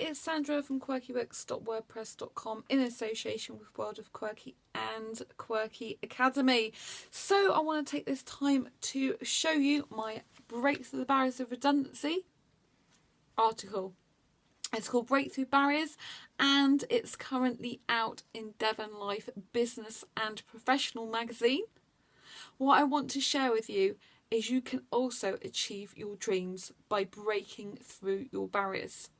it's Sandra from quirkybooks.wordpress.com in association with World of Quirky and Quirky Academy. So I want to take this time to show you my Breakthrough the Barriers of Redundancy article. It's called Breakthrough Barriers and it's currently out in Devon Life Business and Professional magazine. What I want to share with you is you can also achieve your dreams by breaking through your barriers.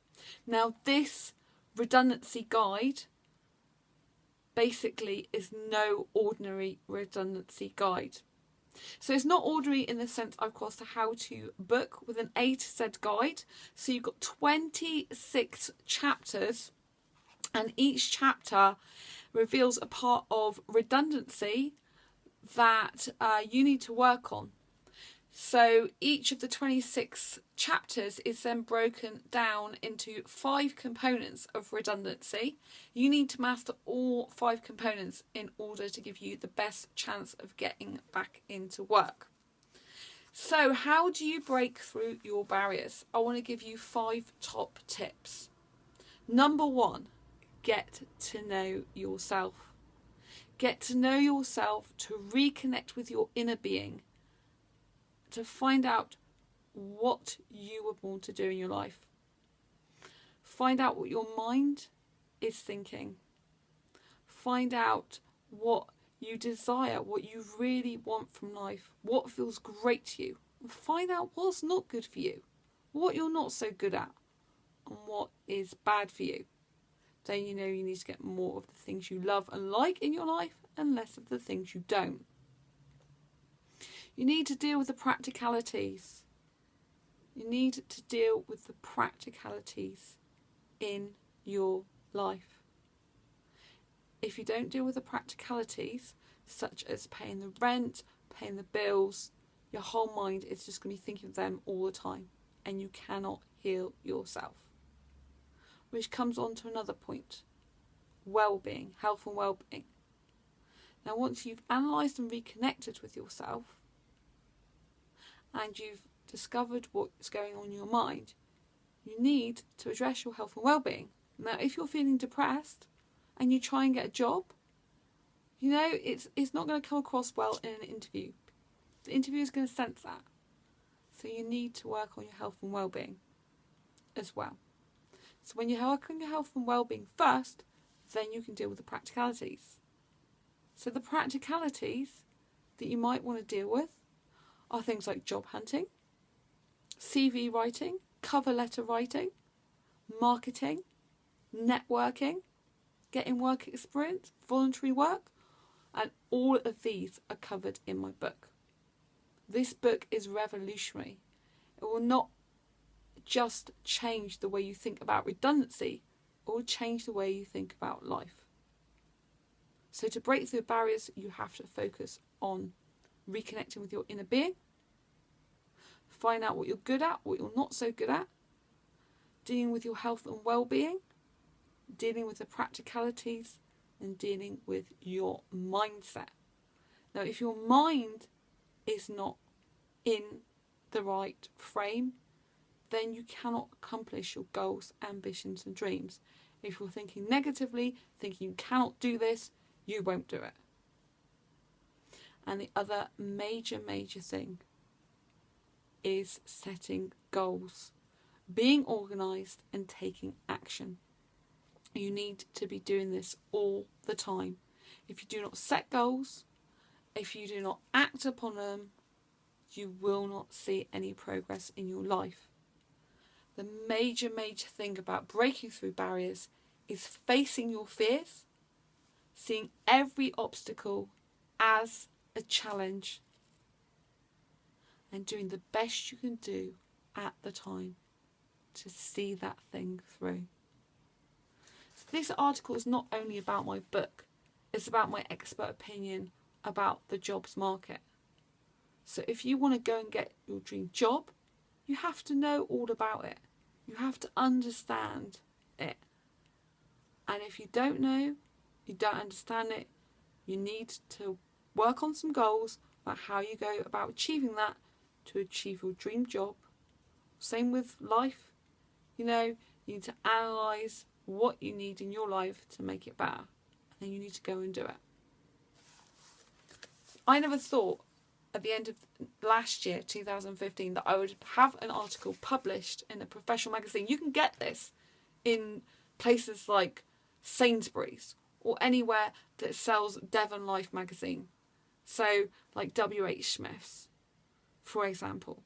Now, this redundancy guide basically is no ordinary redundancy guide. So it's not ordinary in the sense, of course, to how to book with an A to Z guide. So you've got 26 chapters and each chapter reveals a part of redundancy that you need to work on. So each of the 26 chapters is then broken down into 5 components of redundancy. You need to master all 5 components in order to give you the best chance of getting back into work. So how do you break through your barriers? I want to give you 5 top tips. Number 1, get to know yourself. Get to know yourself to reconnect with your inner being, to find out what you were born to do in your life. Find out what your mind is thinking. Find out what you desire, what you really want from life, what feels great to you. And find out what's not good for you, what you're not so good at, and what is bad for you. Then you know you need to get more of the things you love and like in your life and less of the things you don't. You need to deal with the practicalities. You need to deal with the practicalities in your life. If you don't deal with the practicalities, such as paying the rent, paying the bills, your whole mind is just going to be thinking of them all the time, and you cannot heal yourself. Which comes on to another point, well-being, health and well-being. Now, once you've analysed and reconnected with yourself, and you've discovered what's going on in your mind, you need to address your health and well-being. Now, if you're feeling depressed and you try and get a job, you know, it's not going to come across well in an interview. The interviewer is going to sense that. So you need to work on your health and well-being as well. So when you work on your health and well-being first, then you can deal with the practicalities. So the practicalities that you might want to deal with are things like job hunting, CV writing, cover letter writing, marketing, networking, getting work experience, voluntary work, and all of these are covered in my book. This book is revolutionary. It will not just change the way you think about redundancy, it will change the way you think about life. So to break through barriers, you have to focus on reconnecting with your inner being, find out what you're good at, what you're not so good at, dealing with your health and well-being, dealing with the practicalities, and dealing with your mindset. Now, if your mind is not in the right frame, then you cannot accomplish your goals, ambitions and dreams. If you're thinking negatively, thinking you cannot do this, you won't do it. And the other major thing is setting goals, being organised and taking action. You need to be doing this all the time. If you do not set goals, if you do not act upon them, you will not see any progress in your life. The major thing about breaking through barriers is facing your fears, seeing every obstacle as a challenge, and doing the best you can do at the time to see that thing through. So this article is not only about my book, it's about my expert opinion about the jobs market. So if you want to go and get your dream job, you have to know all about it. You have to understand it. And if you don't know, you don't understand it, you need to work on some goals about how you go about achieving that to achieve your dream job. Same with life. You know, You need to analyse what you need in your life to make it better. And then you need to go and do it. I never thought at the end of last year, 2015, that I would have an article published in a professional magazine. You can get this in places like Sainsbury's or anywhere that sells Devon Life magazine. So like WH Smith's, for example.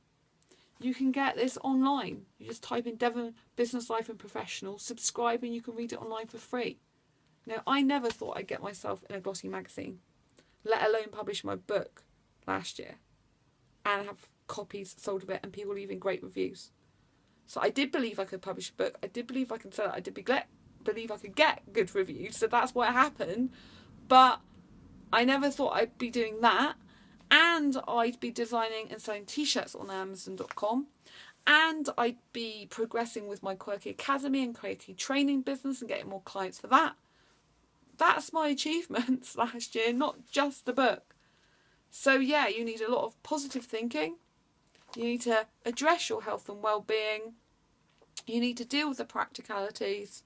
You can get this online. You just type in Devon Business Life and Professional, subscribe, and you can read it online for free. Now, I never thought I'd get myself in a glossy magazine, let alone publish my book last year and have copies sold of it and people leaving great reviews. So I did believe I could publish a book. I did believe I could sell it. I did believe I could get good reviews. So that's what happened. But I never thought I'd be doing that. And I'd be designing and selling t-shirts on Amazon.com. And I'd be progressing with my Quirky Academy and Quirky training business and getting more clients for that. That's my achievements last year, not just the book. So yeah, you need a lot of positive thinking. You need to address your health and well-being. You need to deal with the practicalities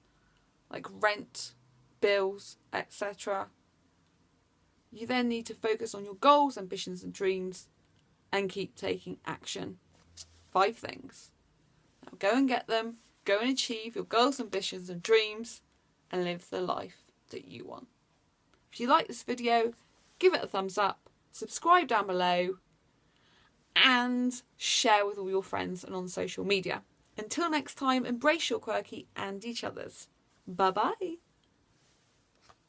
like rent, bills, etc. You then need to focus on your goals, ambitions and dreams and keep taking action. 5 things. Now go and get them. Go and achieve your goals, ambitions and dreams and live the life that you want. If you like this video, give it a thumbs up, subscribe down below and share with all your friends and on social media. Until next time, embrace your quirky and each other's. Bye bye.